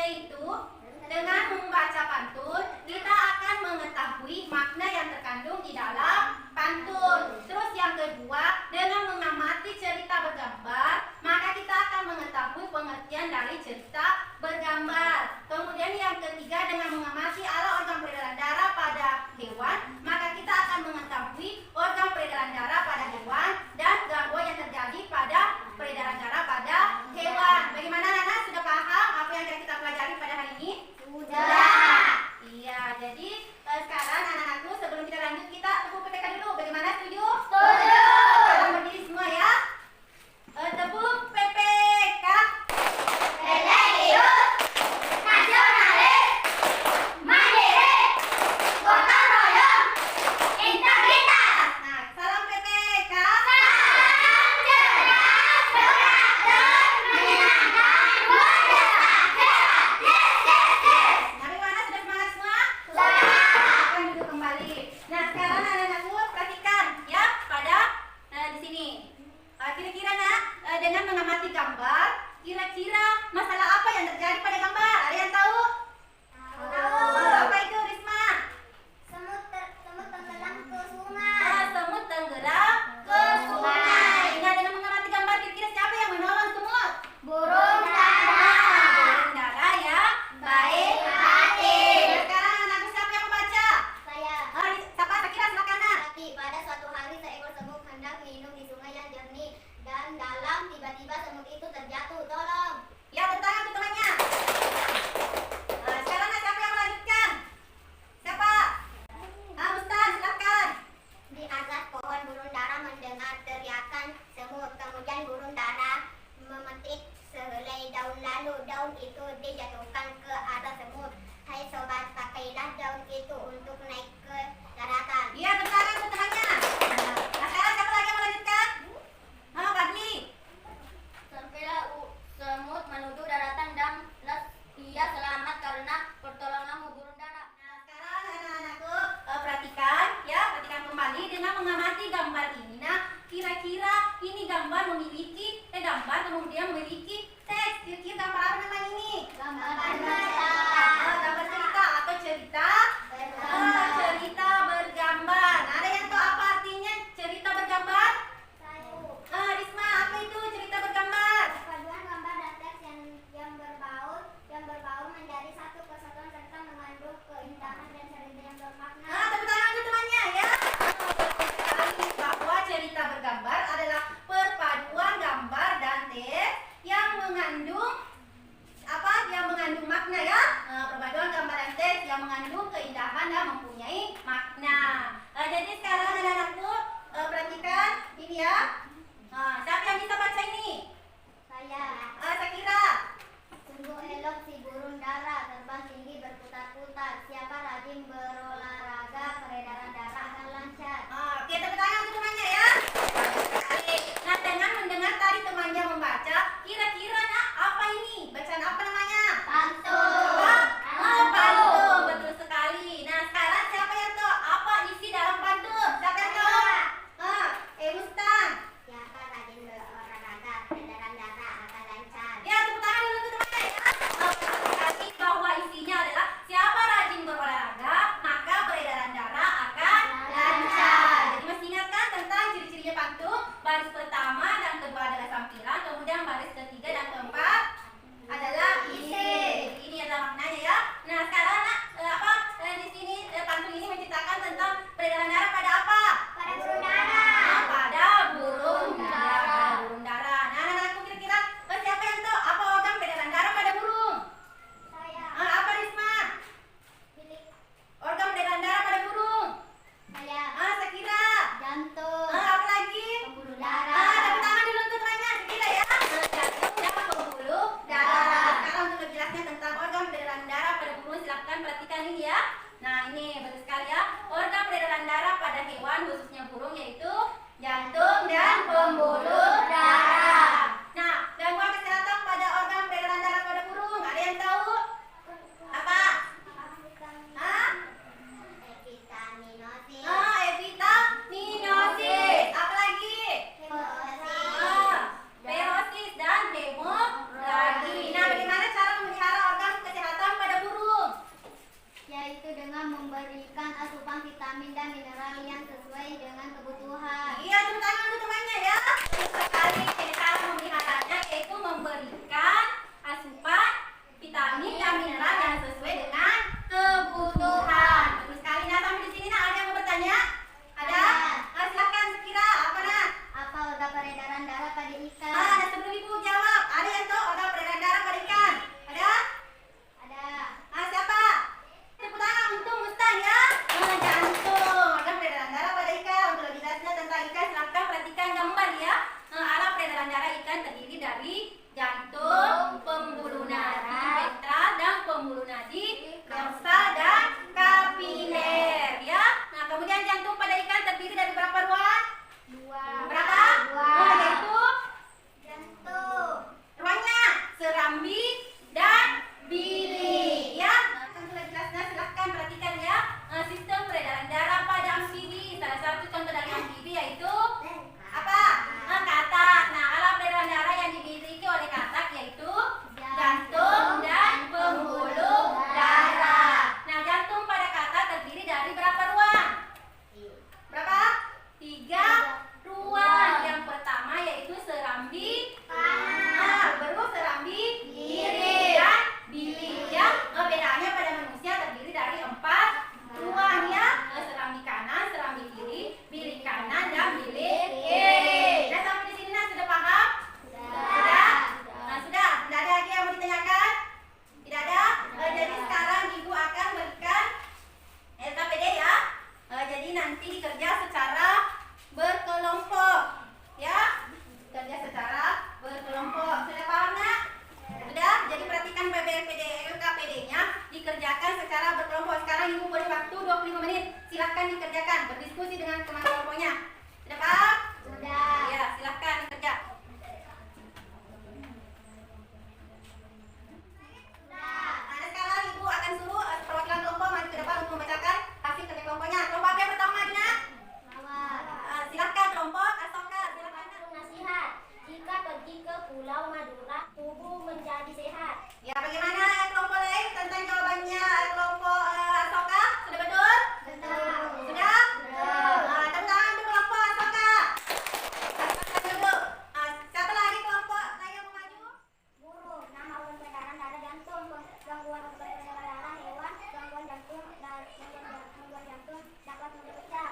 yaitu dengan membaca pantun kita akan mengetahui makna yang terkandung di dalam pantun. Terus yang kedua, dengan mengamati cerita bergambar, maka kita akan mengetahui pengertian dari cerita bergambar. Kemudian yang ketiga, dengan mengamati ala organ peredaran darah pada hewan, maka kita akan mengetahui organ peredaran darah pada hewan dan gangguan yang terjadi pada peredaran darah pada hewan. Bagaimana anak-anak, sudah paham apa yang akan kita pelajari pada hari ini? Sudah. Iya, jadi sekarang anak-anakku, sebelum kita lanjut, kita tepuk PPK dulu. Bagaimana, setuju? Setuju. Sekarang berdiri semua ya. Tepuk PPK. Religius, nasionalis, mandiri, gotong royong, integritas. Nah, salam PPK. Salam cerdas, beratur, menyenangkan, berdesa, hebat, yes. Nah, bagaimana, sudah semangat semua? Sudah. Akan duduk kembali. Nah, sekarang anak-anakku perhatikan ya pada di sini. Kira-kira dengan mengamati gambar, kira-kira masalah apa yang terjadi pada gambar? Ada yang tahu? Tahu. Apa itu, Risma? Semut tenggelam ke sungai. Semut tenggelam ke sungai. Nah, dengan mengamati gambar, kira-kira siapa yang menolong semut? Burung dara. Burung dara yang baik hati. Nah, sekarang anakku, siapa yang membaca? Saya. Siapa? Sakira, silakan nak. Pada suatu hari seekor semut hendak minum di sungai yang jernih dan dalam, tiba-tiba semut itu terjatuh. Tolong. Ya, bertangan tuh temannya. Nah, sekarang siapa yang melanjutkan? Siapa? Ustaz, silakan. Di atas pohon burung dara mendengar teriakan semut. Kemudian burung dara memetik sehelai daun, lalu daun itu dijatuhkan ke atas semut. Hai sobat, pakailah daun itu untuk naik ke daratan. Iya, bertangan tuh temannya. Nah, sekarang siapa lagi yang melanjutkan? Fadli. Sampailah semut menuju daratan dan ia selamat karena pertolonganmu burung dara. Nah, sekarang anak-anakku perhatikan ya, perhatikan kembali dengan mengamati gambar ini. Nah, kira-kira ini gambar memiliki gambar kemudian memiliki teks. Kira-kira gambar apa namanya ini? Gambar Gambar cerita atau cerita cerita bergambar. Nah, ada yang tahu apa artinya cerita bergambar? Risma, apa itu cerita bergambar? Paduan gambar dan teks yang berbaur menjadi satu kesatuan serta mengandung keindahan dan cerita yang bermakna. Tepuk tangan untuk temannya ya. Bahwa cerita bergambar adalah perpaduan gambar dan teks yang mengandung apa? Yang mengandung makna ya. Perpaduan gambar dan teks yang mengandung keindahan dan mempunyai makna. Jadi sekarang anak-anakku perhatikan ini ya. Siapa yang bisa baca ini? Saya. Sakira. Sungguh elok si burung dara, terbang tinggi berputar-putar. Siapa rajin berolahraga, peredaran darah akan lancar. Oke, tepuk tangan untuk temannya ya. Nah, dengan mendengar tadi temannya membaca, kira-kira apa ini? Bacaan apa namanya? Pantun. Pantun, betul sekali. Nah, sekarang siapa yang tahu apa isi dalam pantun? Siapa yang tahu? Mustan. Siapa rajin berolahraga, peredaran darah akan lancar. Ya, tepuk tangan dulu untuk temannya ya. Berarti bahwa isinya adalah siapa rajin berolahraga, maka peredaran darah akan lancar. Jadi masih ingatkan tentang ciri-cirinya pantun? Baris pertama dan kedua adalah sampiran, kemudian baris ketiga dan keempat adalah isi. Ini adalah maknanya ya. Nah, sekarang di sini pantun ini menceritakan tentang peredaran darah pada apa? Pada burung dara. Pada burung dara. Burung dara. Nah, anak-anakku, kira-kira siapa yang tahu apa organ peredaran darah pada burung? Saya. Apa, Risma? Pilih. Organ peredaran darah pada burung? Saya. Sakira. Jantung. Apa lagi? Pembuluh darah. Tepuk tangan dulu untuk temannya. Sakira ya. Jantung dan pembuluh darah. Sekarang untuk lebih jelasnya tentang organ peredaran darah pada burung, silakan perhatikan ini ya. Nah, ini betul sekali ya. Organ peredaran darah pada hewan, khususnya burung, yaitu jantung dan pembuluh darah. Nah, gangguan kesehatan pada organ peredaran darah pada burung, ada yang tahu? Apa? Epitaminosis. Epitaminosis. Apa lagi? Hemosis. Perosis dan hemoragi. Nah, bagaimana cara memelihara organ kesehatan silakan dikerjakan, berdiskusi dengan teman kelompoknya. Sudah paham? Sudah. Ya, silakan kerja. Nah, sekarang ibu akan suruh perwakilan kelompok maju ke depan untuk membacakan hasil kerja kelompoknya. Kelompok apa yang pertama, Dina? Mawar. Silakan kelompok Asoka, silakan. Nasihat. Jika pergi ke Pulau Madura, tubuh menjadi sehat. Ya, bagaimana kelompok lain tentang jawabannya kelompok Asoka? Sudah betul? Betul. Sudah? Tepuk tangan untuk kelompok Asoka. Asoka dulu. Siapa lagi kelompok lain yang mau maju? Burung, nama organ peredaran darah jantung, gangguan organ peredaran darah hewan, gangguan jantung dapat memecah.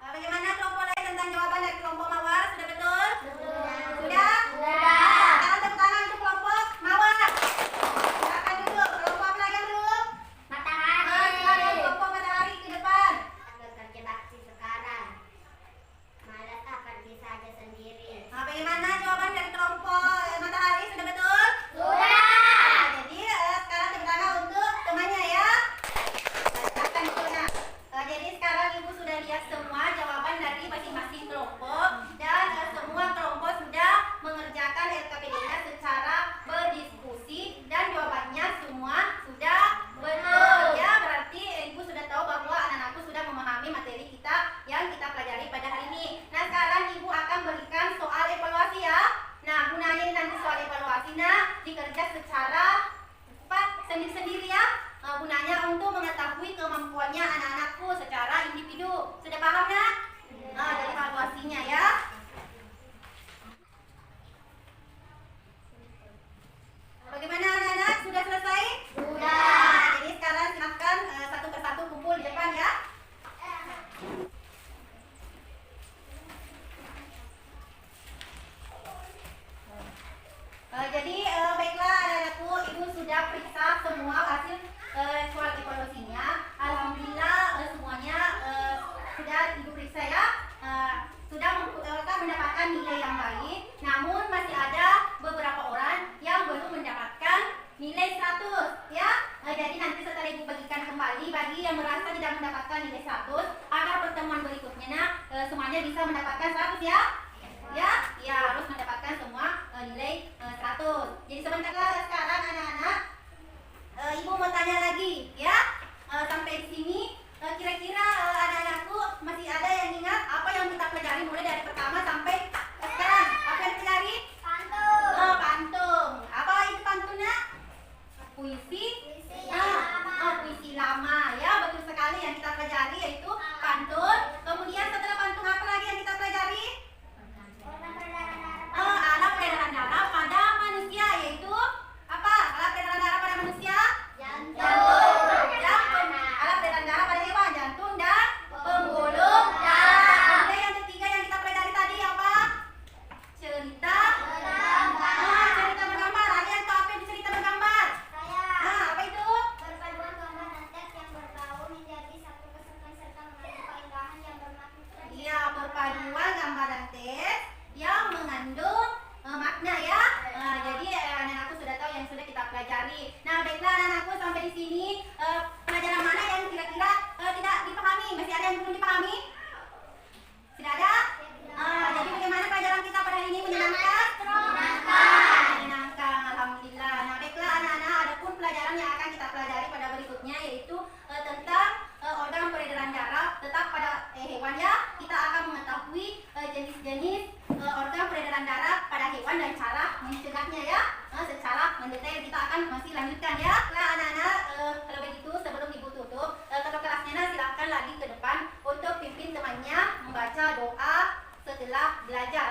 Bagaimana kelompok lain tentang jawaban dari kelompok Mawar? Sudah betul? Sudah. Sudah? Sudah. Sekarang tepuk tangan untuk kelompok Mawar. Silakan dulu. Kelompok apa lagi yang belum? Silakan kelompok Matahari ke depan. Bekerja bakti sekarang. Malas pergi saja sendiri. Bagaimana jawaban dari kelompok Matahari? Sudah betul? Sudah. Jadi sekarang tepuk tangan untuk temannya ya. Silakan dulunya. Jadi sekarang ibu sudah lihat semua jawaban dari masing-masing kelompok dan semua kelompok sudah mengerjakan LKPD-nya secara berdiskusi dan jawabannya semua sudah betul ya. Berarti ibu sudah tahu bahwa anak-anakku sudah memahami materi kita yang kita pelajari pada hari ini. Nah, sekarang ibu akan berikan soal evaluasi ya. Nah, gunanya nanti soal evaluasi dikerja secara sendiri-sendiri ya. Gunanya untuk mengetahui kemampuannya anak-anakku secara individu. Sudah paham ya? Dari evaluasinya ya. Bagaimana anak-anak? Sudah selesai? Sudah. Jadi sekarang silahkan satu persatu kumpul di depan ya. Jadi baiklah anak-anakku, ibu sudah periksa semua hasil soal evaluasinya. Alhamdulillah semuanya sudah ibu periksa ya. Sudah mendapatkan nilai yang baik. Namun masih ada beberapa orang yang belum mendapatkan nilai 100 ya. Jadi nanti setelah ibu bagikan kembali bagi yang merasa tidak mendapatkan nilai 100 agar pertemuan berikutnya semuanya bisa mendapatkan 100 ya. Ya harus mendapatkan semua nilai 100. Jadi sebentar sekarang anak-anak, ibu mau tanya lagi ya. Sampai di sini kira-kira anak-anakku masih ada yang ingat apa yang kita pelajari mulai dari pertama sampai sekarang? Apa yang pelajari? Pantun. Pantun. Apa itu pantunnya? Puisi. Puisi lama ya, betul sekali yang kita pelajari yaitu pantun. Kemudian setelah pantun apa lagi yang kita pelajari? Organ peredaran darah. Alat peredaran darah pada manusia yaitu apa? Alat peredaran darah pada manusia? Jantung. Alat peredaran darah pada hewan, jantung dan pembuluh darah. Kemudian yang ketiga yang kita pelajari tadi apa? Cerita bergambar. Cerita bergambar. Ada yang tahu apa itu cerita bergambar? Apa itu? Perpaduan gambar dan teks yang berbau menjadi satu kesatuan serta mengandung keindahan yang bermakna. Iya, perpaduan gambar dan teks yang mengandung makna ya. Jadi anak-anakku sudah tahu yang sudah kita pelajari. Nah, baiklah anak-anakku, sampai di sini pelajaran mana yang kira-kira tidak dipahami? Masih ada yang belum dipahami? Tidak ada? Jadi bagaimana pelajaran kita pada hari ini? Menyenangkan? Menyenangkan, alhamdulillah. Nah, baiklah anak-anak, adapun pelajaran yang akan kita pelajari pada berikutnya yaitu tentang organ peredaran darah. Tetap pada hewan ya. Kita akan mengetahui jenis-jenis organ peredaran darah pada hewan dan cara mencegahnya ya. Secara mendetail kita akan masih lanjutkan ya. Nah anak-anak, kalau begitu sebelum ibu tutup, ketua kelasnya silakan lagi ke depan untuk pimpin temannya membaca doa setelah belajar